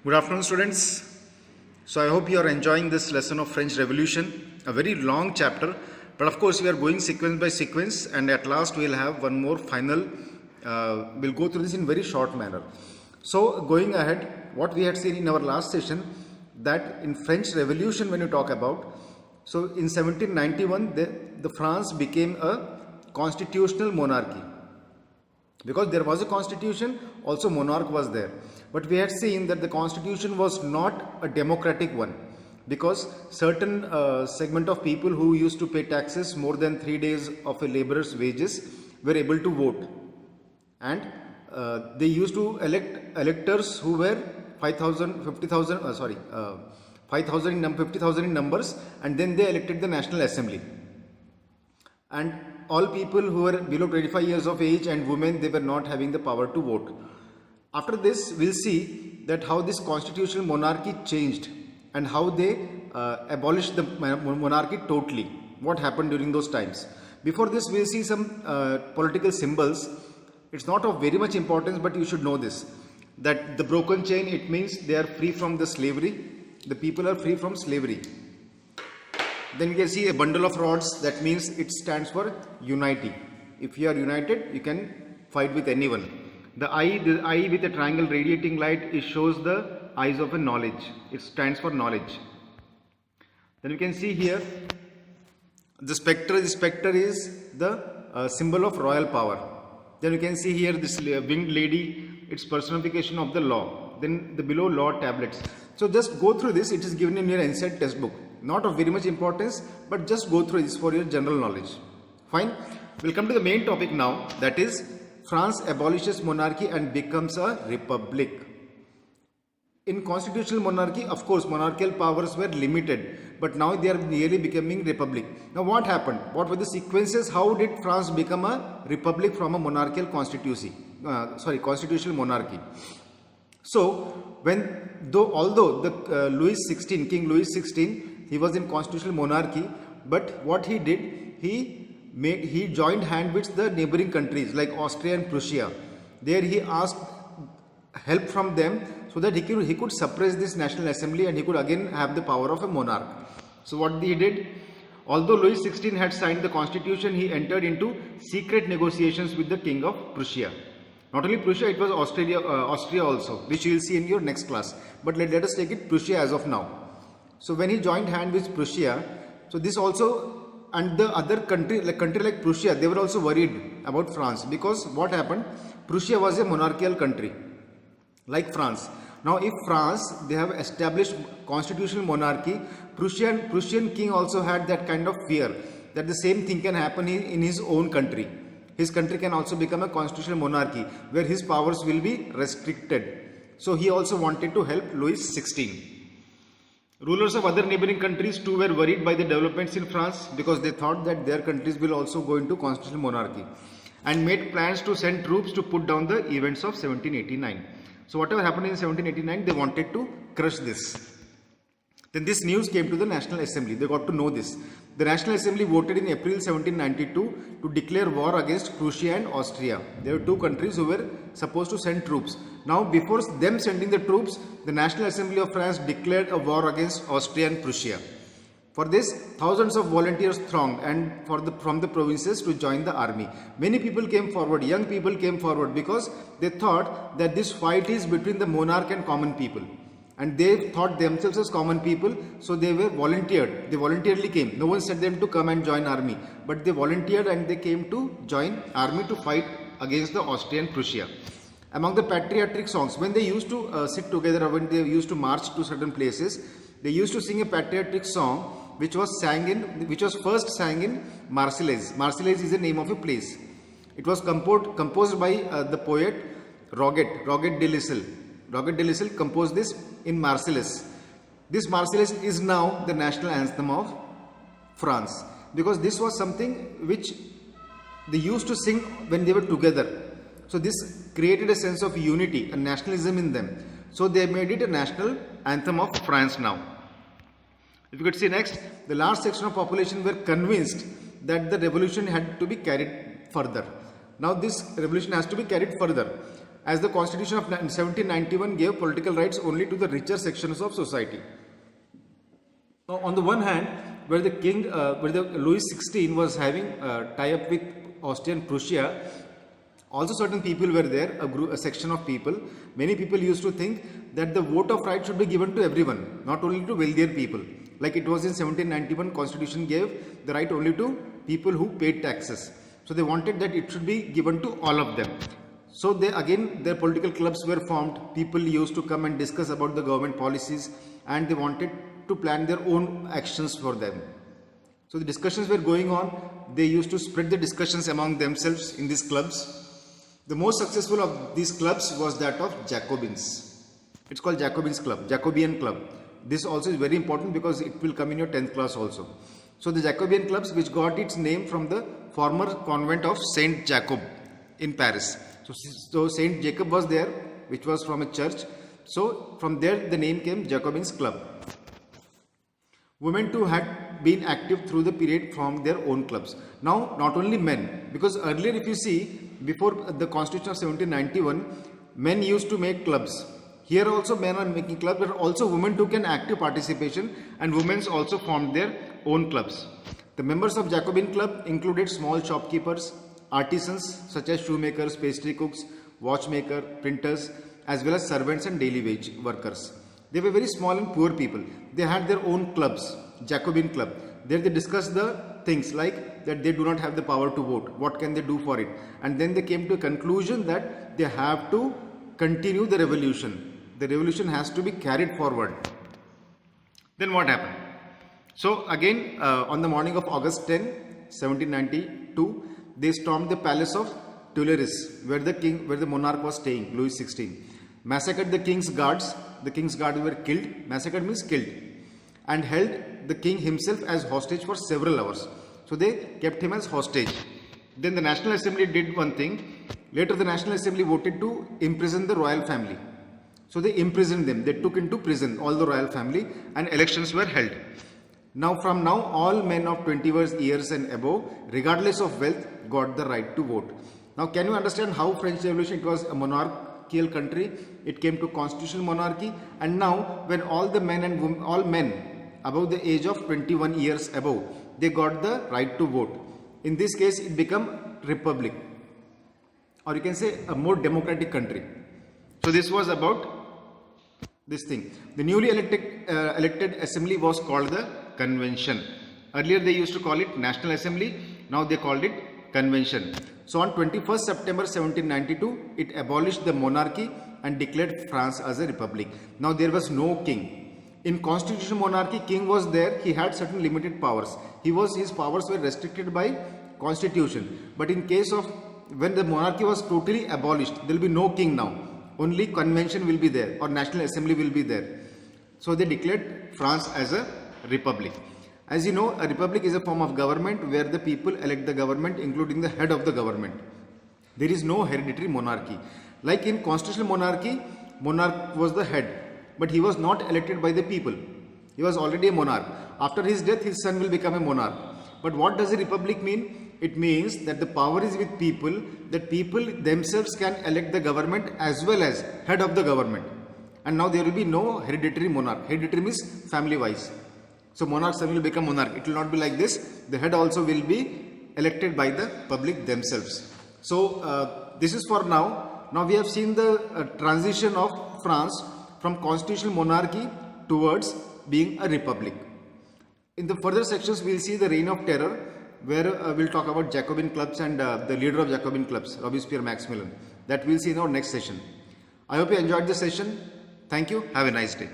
Good afternoon, students. So I hope you are enjoying this lesson of French Revolution, a very long chapter, but of course we are going sequence by sequence, and at last we will have one more final. We'll go through this in very short manner. So going ahead, what we had seen in our last session, that in French Revolution when you talk about, so in 1791 the France became a constitutional monarchy. Because there was a constitution, also monarch was there. But we had seen that the constitution was not a democratic one, because certain segment of people who used to pay taxes more than 3 days of a laborer's wages were able to vote, and they used to elect electors who were 5,000, 50,000, 5,000 in 50,000 in numbers, and then they elected the National Assembly. And all people who were below 25 years of age and women, they were not having the power to vote. After this, we'll see that how this constitutional monarchy changed and how they abolished the monarchy totally. What happened during those times. Before this, we'll see some political symbols. It's not of very much importance, but you should know this. That the broken chain, it means they are free from the slavery. The people are free from slavery. Then you can see a bundle of rods, that means it stands for unity. If you are united, you can fight with anyone. The eye with a triangle radiating light, it shows the eyes of a knowledge. It stands for knowledge. Then you can see here the spectre. The spectre is the symbol of royal power. Then you can see here this winged lady, it's personification of the law. Then the below law tablets. So just go through this. It is given in your NCERT textbook. Not of very much importance, but just go through this for your general knowledge. Fine. We'll come to the main topic now, that is France abolishes monarchy and becomes a republic. In constitutional monarchy, of course, monarchical powers were limited, but now they are nearly becoming republic. Now what happened? What were the sequences? How did France become a republic from a monarchical constitutional monarchy? So, although the King Louis XVI, he was in constitutional monarchy, but what he did, he joined hand with the neighboring countries like Austria and Prussia. There he asked help from them so that he could suppress this National Assembly and he could again have the power of a monarch. So what he did, although Louis XVI had signed the constitution, he entered into secret negotiations with the King of Prussia. Not only Prussia, it was Austria also, which you will see in your next class. But let us take it Prussia as of now. So when he joined hand with Prussia, so this also, and the other country like Prussia, they were also worried about France, because what happened? Prussia was a monarchical country like France. Now if France, they have established constitutional monarchy, Prussian king also had that kind of fear that the same thing can happen in his own country. His country can also become a constitutional monarchy where his powers will be restricted. So he also wanted to help Louis XVI. Rulers of other neighboring countries too were worried by the developments in France, because they thought that their countries will also go into constitutional monarchy, and made plans to send troops to put down the events of 1789. So whatever happened in 1789, they wanted to crush this. Then this news came to the National Assembly. They got to know this. The National Assembly voted in April 1792 to declare war against Prussia and Austria. There were two countries who were supposed to send troops. Now, before them sending the troops, the National Assembly of France declared a war against Austria and Prussia. For this, thousands of volunteers thronged from the provinces to join the army. Many people came forward, young people came forward, because they thought that this fight is between the monarch and common people. And they thought themselves as common people, so they were volunteered. They voluntarily came. No one said them to come and join army, but they volunteered and they came to join army to fight against the Austrian Prussia. Among the patriotic songs, when they used to sit together, or when they used to march to certain places, they used to sing a patriotic song which was first sang in Marseillais. Marseillais is the name of a place. It was composed by the poet Roget de Lisle. Roget de Lisle composed this in Marseillais. This Marseillais is now the national anthem of France, because this was something which they used to sing when they were together. So this created a sense of unity and nationalism in them. So they made it a national anthem of France now. If you could see next, the large section of population were convinced that the revolution had to be carried further. Now this revolution has to be carried further. as the Constitution of 1791 gave political rights only to the richer sections of society. Now, on the one hand, where the king, where the Louis XVI was having a tie-up with Austrian Prussia, also certain people were there, a section of people. Many people used to think that the vote of right should be given to everyone, not only to wealthier people. Like it was in 1791, Constitution gave the right only to people who paid taxes. So they wanted that it should be given to all of them. So their political clubs were formed. People used to come and discuss about the government policies, and they wanted to plan their own actions for them. So the discussions were going on. They used to spread the discussions among themselves in these clubs. The most successful of these clubs was that of Jacobins. It's called Jacobins Club, Jacobean Club. This also is very important because it will come in your 10th class also. So the Jacobean clubs, which got its name from the former convent of Saint Jacob in Paris. So Saint Jacob was there, which was from a church. So from there the name came Jacobins Club. Women too had been active through the period from their own clubs. Now not only men, because earlier if you see, before the Constitution of 1791, men used to make clubs. Here also men are making clubs, but also women took an active participation, and women also formed their own clubs. The members of Jacobin Club included small shopkeepers, artisans such as shoemakers, pastry cooks, watchmaker, printers, as well as servants and daily wage workers. They were very small and poor people. They had their own clubs, Jacobin Club. There they discussed the things like that they do not have the power to vote. What can they do for it? And then they came to a conclusion that they have to continue the revolution. The revolution has to be carried forward. Then what happened? So again, on the morning of August 10, 1792, they stormed the palace of Tuileries, where the monarch was staying, Louis XVI. Massacred the king's guards. The king's guards were killed. Massacred means killed, and held the king himself as hostage for several hours. So they kept him as hostage. Then the National Assembly did one thing. Later the National Assembly voted to imprison the royal family. So they imprisoned them. They took into prison all the royal family, and elections were held. Now from now, all men of 20 years and above, regardless of wealth, got the right to vote. Now can you understand how French Revolution, it was a monarchical country, it came to constitutional monarchy, and now when all the men and women, all men above the age of 21 years above, they got the right to vote. In this case, it became republic, or you can say a more democratic country. So this was about this thing. The newly elected assembly was called the convention. Earlier they used to call it National Assembly. Now they called it convention. So on 21st September 1792, it abolished the monarchy and declared France as a republic. Now there was no king. In constitutional monarchy, king was there. He had certain limited powers. His powers were restricted by constitution. But in case of when the monarchy was totally abolished, there will be no king now. Only convention will be there, or National Assembly will be there. So they declared France as a republic. As you know, a republic is a form of government where the people elect the government, including the head of the government. There is no hereditary monarchy. Like in constitutional monarchy, monarch was the head, but he was not elected by the people. He was already a monarch. After his death, his son will become a monarch. But what does a republic mean? It means that the power is with people, that people themselves can elect the government as well as head of the government. And now there will be no hereditary monarch. Hereditary means family wise. So monarch's son will become monarch. It will not be like this. The head also will be elected by the public themselves. So this is for now. Now we have seen the transition of France from constitutional monarchy towards being a republic. In the further sections, we will see the reign of terror, where we'll talk about Jacobin clubs and the leader of Jacobin clubs, Robespierre Maximilian. That we'll see in our next session. I hope you enjoyed the session. Thank you. Have a nice day.